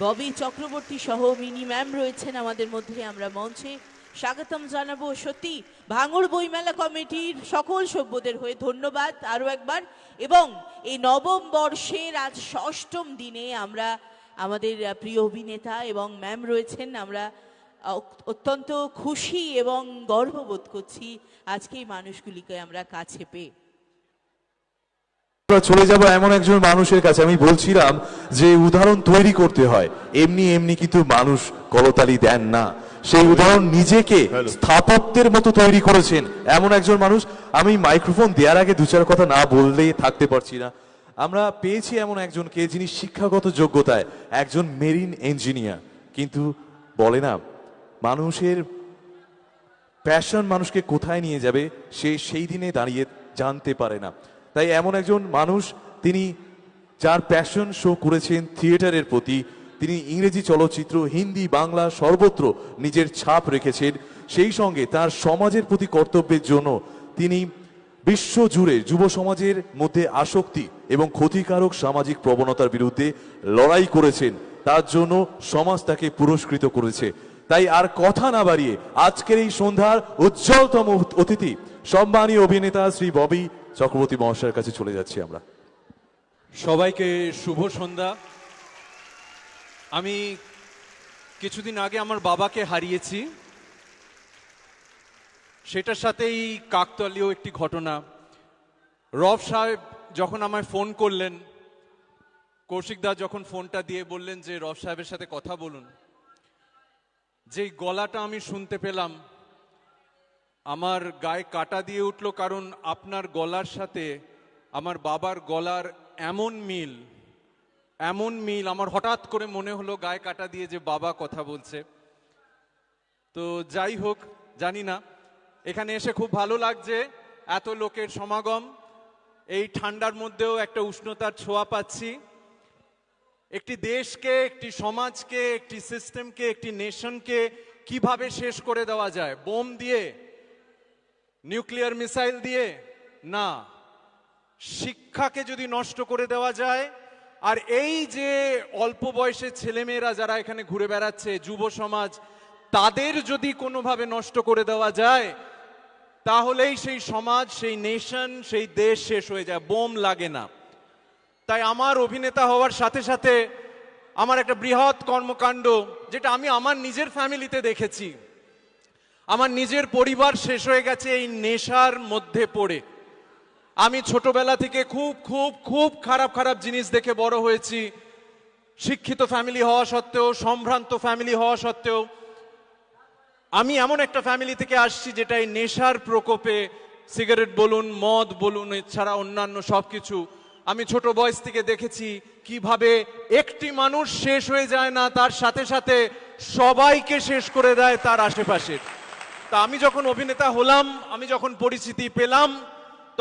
ববি চক্রবর্তী সহ mini ma'am রয়েছেন আমাদের মধ্যে। আমরা মঞ্চে স্বাগতম জানাবো। সত্যি ভাঙড় বইমেলা কমিটির সকল সভ্যদের হয়ে ধন্যবাদ আরও একবার। এবং এই নবম বর্ষের আজ ষষ্ঠম দিনে আমরা আমাদের প্রিয় অভিনেতা এবং ম্যাম রয়েছেন, আমরা অত্যন্ত খুশি এবং গর্ববোধ করছি আজকে এই মানুষগুলিকে আমরা কাছে পেয়ে। চলে যাব এমন একজন মানুষের কাছে। আমি বলছিলাম যে উদাহরণ তৈরি করতে হয়, এমনি এমনি কিন্তু মানুষ করতালি দেন না। সেই উদাহরণ নিজেকে স্থাপত্যের মতো তৈরি করেছেন এমন একজন মানুষ। আমি মাইক্রোফোন দেওয়ার আগে দু চার কথা না বললেই থাকতে পারছি না। আমরা পেয়েছি এমন একজনকে যিনি শিক্ষাগত যোগ্যতায় একজন মেরিন ইঞ্জিনিয়ার, কিন্তু বলে না মানুষের প্যাশন মানুষকে কোথায় নিয়ে যাবে সে সেই দিনে দাঁড়িয়ে জানতে পারে না। তাই এমন একজন মানুষ, তিনি যার প্যাশন শো করেছেন থিয়েটারের প্রতি। তিনি ইংরেজি চলচ্চিত্র, হিন্দি, বাংলা সর্বত্র নিজের ছাপ রেখেছেন। সেই সঙ্গে তার সমাজের প্রতি কর্তব্যের জন্য তিনি বিশ্বজুড়ে যুব সমাজের মধ্যে আসক্তি এবং ক্ষতিকারক সামাজিক প্রবণতার বিরুদ্ধে লড়াই করেছেন। তার জন্য সমাজ তাকে পুরস্কৃত করেছে। তাই আর কথা না বাড়িয়ে আজকের এই সন্ধ্যার উজ্জ্বলতম অতিথি সম্মানীয় অভিনেতা শ্রী ববি চক্রবর্তী মহাশয়ের কাছে চলে যাচ্ছি আমরা। সবাইকে শুভ সন্ধ্যা। আমি কিছুদিন আগে আমার বাবাকে হারিয়েছি, সেটার সাথেই কাকতালীয় একটি ঘটনা। রব সাহেব যখন আমায় ফোন করলেন, কৌশিক দা যখন ফোনটা দিয়ে বললেন যে রব সাহেবের সাথে কথা বলুন, যেই গলাটা আমি শুনতে পেলাম আমার গায়ে কাটা দিয়ে উঠল। কারণ আপনার গলার সাথে আমার বাবার গলার এমন মিল আমার হঠাৎ করে মনে হলো গায়ে কাটা দিয়ে যে বাবা কথা বলছে। তো যাই হোক, জানি না, এখানে এসে খুব ভালো লাগছে, এত লোকের সমাগম। এই ঠান্ডার মধ্যেও একটা উষ্ণতার ছোঁয়া পাচ্ছি। একটি দেশকে, একটি সমাজকে, একটি সিস্টেমকে, একটি নেশনকে কিভাবে শেষ করে দেওয়া যায়? বোম দিয়ে, নিউক্লিয়ার মিসাইল দিয়ে না, শিক্ষাকে যদি নষ্ট করে দেওয়া যায়। আর এই যে অল্প বয়সের ছেলেমেয়েরা যারা এখানে ঘুরে বেড়াচ্ছে, যুব সমাজ, তাদের যদি কোনোভাবে নষ্ট করে দেওয়া যায়, তাহলেই সেই সমাজ, সেই নেশন, সেই দেশ শেষ হয়ে যায়। বোম লাগে না। তাই আমার অভিনেতা হওয়ার সাথে সাথে আমার একটা বৃহৎ কর্মকাণ্ড, যেটা আমি আমার নিজের ফ্যামিলিতে দেখেছি। আমার নিজের পরিবার শেষ হয়ে গেছে এই নেশার মধ্যে পড়ে। আমি ছোটবেলা থেকে খুব খুব খুব খারাপ খারাপ জিনিস দেখে বড় হয়েছি। শিক্ষিত ফ্যামিলি হওয়া সত্ত্বেও, সম্ভ্রান্ত ফ্যামিলি হওয়া সত্ত্বেও আমি এমন একটা ফ্যামিলি থেকে আসছি যেটা এই নেশার প্রকোপে, সিগারেট বলুন, মদ বলুন, এছাড়া অন্যান্য সবকিছু আমি ছোট বয়স থেকে দেখেছি কিভাবে একটি মানুষ শেষ হয়ে যায় না, তার সাথে সাথে সবাইকে শেষ করে দেয় তার আশেপাশে। তা আমি যখন অভিনেতা হলাম, আমি যখন পরিচিতি পেলাম,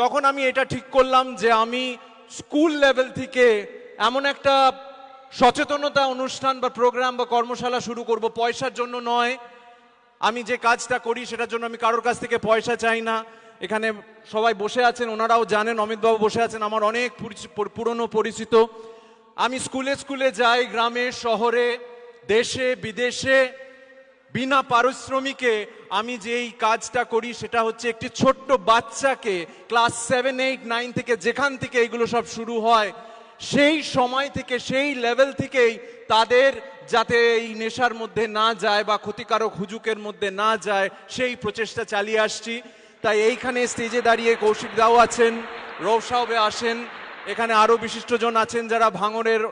তখন আমি এটা ঠিক করলাম যে আমি স্কুল লেভেল থেকে এমন একটা সচেতনতা অনুষ্ঠান বা প্রোগ্রাম বা কর্মশালা শুরু করব। পয়সার জন্য নয়, আমি যে কাজটা করি সেটার জন্য আমি কারোর কাছ থেকে পয়সা চাই না। এখানে সবাই বসে আছেন, ওনারাও জানেন, অমিতবাবু বসে আছেন, আমার অনেক পুরনো পরিচিত। আমি স্কুলে স্কুলে যাই, গ্রামে শহরে, দেশে বিদেশে, বিনা পারিশ্রমিকে আমি যেই কাজটা করি সেটা হচ্ছে একটি ছোট্ট বাচ্চাকে ক্লাস 7, 8, 9 থেকে, যেখান থেকে এগুলো সব শুরু হয়, সেই সময় থেকে, সেই লেভেল থেকেই তাদের যাতে এই নেশার মধ্যে না যায় বা ক্ষতিকারক হুজুকের মধ্যে না যায়, সেই প্রচেষ্টা চালিয়ে আসছি। তাই এইখানে স্টেজে দাঁড়িয়ে কৌশিক দাও আছেন, রব সাহেব আসেন, এখানে আরো বিশিষ্টজন আছেন যারা ভাঙড়ের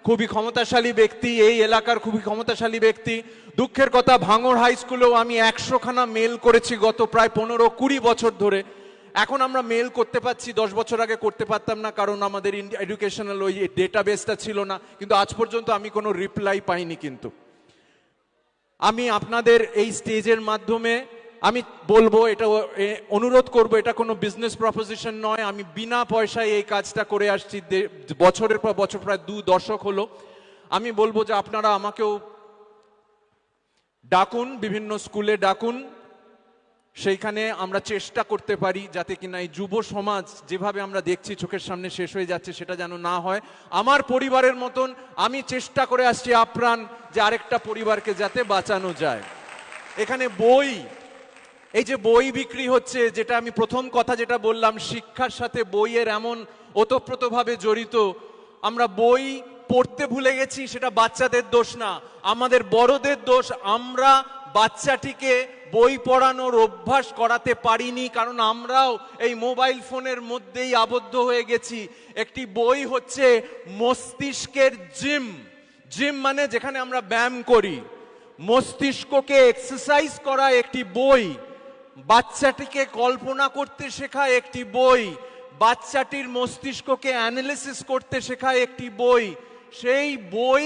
খুবই ক্ষমতাশালী ব্যক্তি, এই এলাকার খুবই ক্ষমতাশালী ব্যক্তি। দুঃখের কথা, ভাঙড় হাই স্কুলেও আমি 100খানা মেল করেছি গত প্রায় 15-20 বছর ধরে। এখন আমরা মেল করতে পারছি, 10 বছর আগে করতে পারতাম না, কারণ আমাদের এডুকেশনাল ওই ডেটাবেসটা ছিল না। কিন্তু আজ পর্যন্ত আমি কোনো রিপ্লাই পাইনি। কিন্তু আমি আপনাদের এই স্টেজের মাধ্যমে আমি বলবো, এটা অনুরোধ করব, এটা কোনো বিজনেস প্রপোজিশন নয়, আমি বিনা পয়সায় এই কাজটা করে আসছি বছরের পর বছর, প্রায় 2 দশক হলো। আমি বলবো যে আপনারা আমাকেও ডাকুন, বিভিন্ন স্কুলে ডাকুন, সেইখানে আমরা চেষ্টা করতে পারি যাতে কিনা এই যুব সমাজ যেভাবে আমরা দেখছি চোখের সামনে শেষ হয়ে যাচ্ছে সেটা যেন না হয়। আমার পরিবারের মতন আমি চেষ্টা করে আসছি আপ্রাণ যে আরেকটা পরিবারকে যাতে বাঁচানো যায়। এখানে বই, এই যে বই বিক্রি হচ্ছে, যেটা আমি প্রথম কথা যেটা বললাম, শিক্ষার সাথে বইয়ের এমন ওতপ্রোতভাবে জড়িত। আমরা বই পড়তে ভুলে গেছি, সেটা বাচ্চাদের দোষ না, আমাদের বড়দের দোষ। আমরা বাচ্চাটিকে বই পড়ানোর অভ্যাস করাতে পারিনি, কারণ আমরাও এই মোবাইল ফোনের মধ্যেই আবদ্ধ হয়ে গেছি। একটি বই হচ্ছে মস্তিষ্কের জিম। জিম মানে যেখানে আমরা ব্যায়াম করি, মস্তিষ্ককে এক্সারসাইজ করা একটি বই, বাচ্চাটিকে কল্পনা করতে শেখায় একটি বই, বাচ্চাটির মস্তিষ্ককে অ্যানালিসিস করতে শেখায় একটি বই। সেই বই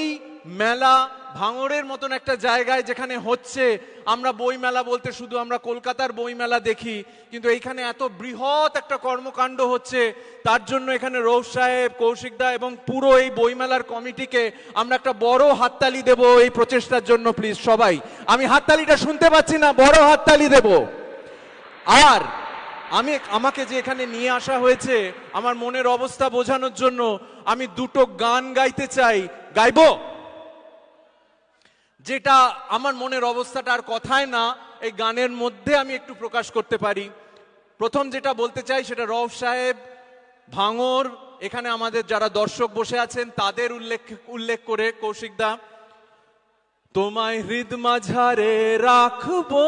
মেলা ভাঙড়ের মতন একটা জায়গায় যেখানে হচ্ছে, আমরা বই মেলা বলতে শুধু আমরা কলকাতার বই মেলা দেখি, কিন্তু এইখানে এত বৃহৎ একটা কর্মকাণ্ড হচ্ছে, তার জন্য এখানে রৌফ সাহেব, কৌশিক দা এবং পুরো এই বইমেলার কমিটিকে আমরা একটা বড় হাততালি দেব এই প্রচেষ্টার জন্য। প্লিজ সবাই, আমি হাততালিটা শুনতে পাচ্ছি না, বড় হাততালি দেব। আর আমাকে যে এখানে নিয়ে আসা হয়েছে আমার মনের অবস্থা বোঝানোর জন্য, আমি দুটো গান গাইতে চাই। গাইবো? যেটা আমার মনের অবস্থাটা আর কথায় না, এই গানের মধ্যে আমি একটু প্রকাশ করতে পারি। প্রথম যেটা বলতে চাই সেটা রৌফ সাহেব, ভাঙড়, এখানে আমাদের যারা দর্শক বসে আছেন তাদের উল্লেখ করে কৌশিক দা, তোমায় হৃদ মাঝারে রাখবো,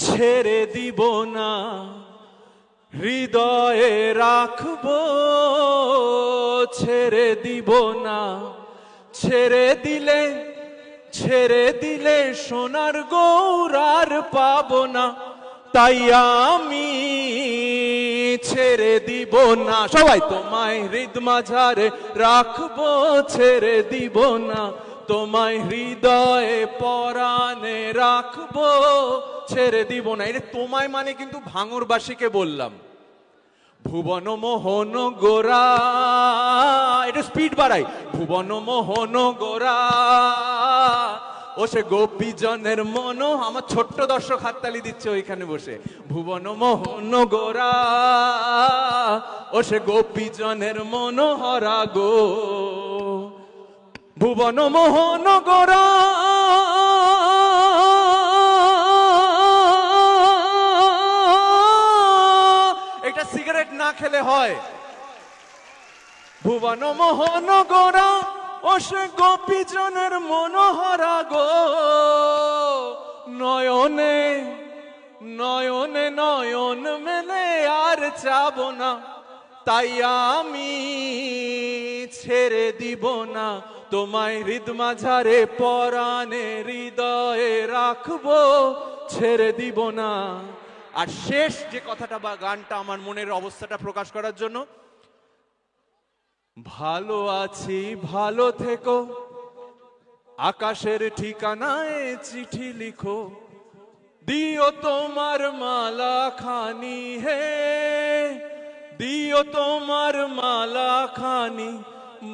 ছেড়ে দিব না, হৃদয়ে রাখবো, ছেড়ে দিব না, ছেড়ে দিলে সোনার গৌরার পাবো না, তাই আমি ছেড়ে দিব না। সবাই, তোমায় হৃদ মাঝারে রাখবো, ছেড়ে দিব না, তোমায় হৃদয়ে পরাণে রাখবো, ছেড়ে দিব না। এটা তোমায় মানে কিন্তু ভাঙড়বাসীকে বললাম। ভুবন মোহন গোরা, এটা স্পিড বাড়াই, ভুবন মোহন গোরা, ও সে গোপীজনের মন, আমার ছোট্ট দর্শক হাততালি দিচ্ছে ওইখানে বসে। ভুবন মোহন গোরা, ও সে গোপীজনের মন হরা গো, ভুবন মোহন গোরা, এটা সিগারেট না খেলে হয়। ভুবন মোহন গোরা, ও সে গোপীজনের মনোহরা গো, নয়নে নয়নে নয়ন মেলে আর যাব না, তাই আমি ছেড়ে দিব না, তোমায় হৃদ মাঝারে পরাণে হৃদয়ে রাখবো, ছেড়ে দিব না। আর শেষ যে কথাটা বা গানটা আমার মনের অবস্থাটা প্রকাশ করার জন্য, ভালো আছি ভালো থেকো, আকাশের ঠিকানায় চিঠি লিখো, দিও তোমার মালা খানি হে, দিও তোমার মালা খানি,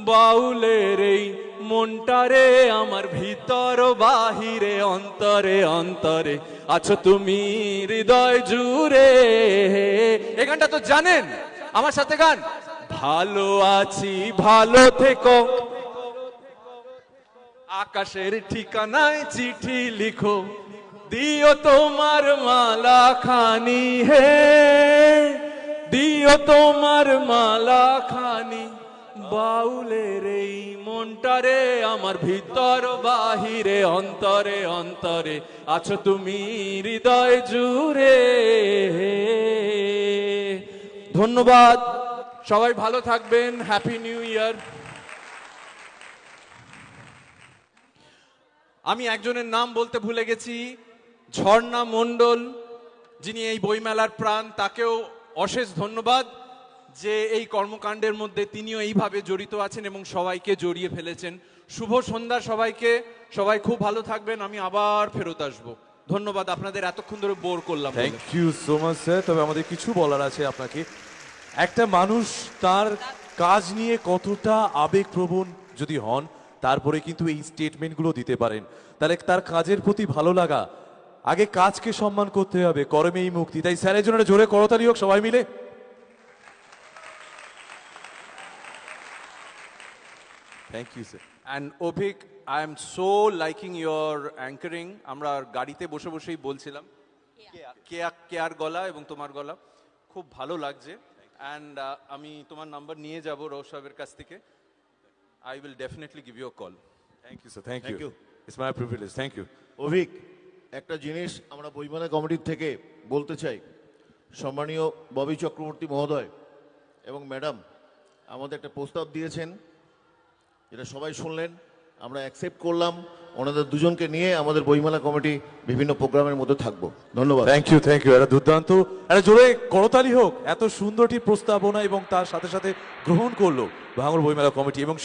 বাউলের এই মনটারে আমার ভিতর বাহিরে অন্তরে অন্তরে আছো তুমি হৃদয় জুড়ে। এই গানটা তো জানেন, আমার সাথে গান। ভালো আছি ভালো থেকো, আকাশের ঠিকানায় চিঠি লিখো, দিও তোমার মালা খানি হে, দিও তোমার মালা খানি, বাউলের এই মনটারে আমার ভিতর বাহিরে অন্তরে অন্তরে আছো তুমি হৃদয় জুড়ে। ধন্যবাদ, সবাই ভালো থাকবেন, হ্যাপি নিউ ইয়ার। আমি একজনের নাম বলতে ভুলে গেছি, ঝর্ণা মণ্ডল, যিনি এই বইমেলার প্রাণ, তাকেও অশেষ ধন্যবাদ যে এই কর্মকাণ্ডের মধ্যে তিনিও এইভাবে জড়িত আছেন এবং সবাইকে জড়িয়ে ফেলেছেন। শুভ সন্ধ্যা সবাইকে, সবাই খুব ভালো থাকবেন, আমি আবার ফেরত আসবো। ধন্যবাদ, আপনাদের এতক্ষণ ধরে বোর করলাম। Thank you so much sir. তবে আমাদের কিছু বলার আছে আপনাকে। একটা মানুষ তার কাজ নিয়ে কতটা আবেগপ্রবণ যদি হন, তারপরে কিন্তু এই স্টেটমেন্টগুলো দিতে পারেন, তাহলে তার কাজের প্রতি ভালো লাগা আগে কাজকে সম্মান করতে হবে, কর্মেই মুক্তি। তাই স্যারের জন্য একটা জোরে করতালি হোক সবাই মিলে। Thank you sir. And Avik, I am so liking your anchoring. আমরা গাড়িতে বসে বসেই বলছিলাম কেয়ার গলা এবং তোমার গলা খুব ভালো লাগছে। অ্যান্ড আমি তোমার নাম্বার নিয়ে যাব রব সাহেবের কাছ থেকে। I will definitely give you a call. Thank you sir, thank Thank you. you. It's my privilege, thank you. Avik, একটা জিনিস আমরা বইমেলা কমিটির থেকে বলতে চাই। সম্মানীয় ববি চক্রবর্তী মহোদয় এবং ম্যাডাম আমাদের একটা প্রস্তাব দিয়েছেন, যেটা সবাই শুনলেন, আমরা অ্যাকসেপ্ট করলাম। ওনাদের দুজনকে নিয়ে আমাদের বইমেলা কমিটি বিভিন্ন প্রোগ্রামের মধ্যে থাকবো। ধন্যবাদ। Thank you, thank you. একটা দুর্দান্ত, একটা জোরে করতালি হোক। এত সুন্দরটি প্রস্তাবনা এবং তার সাথে সাথে গ্রহণ করলো ভাঙড় বইমেলা কমিটি এবং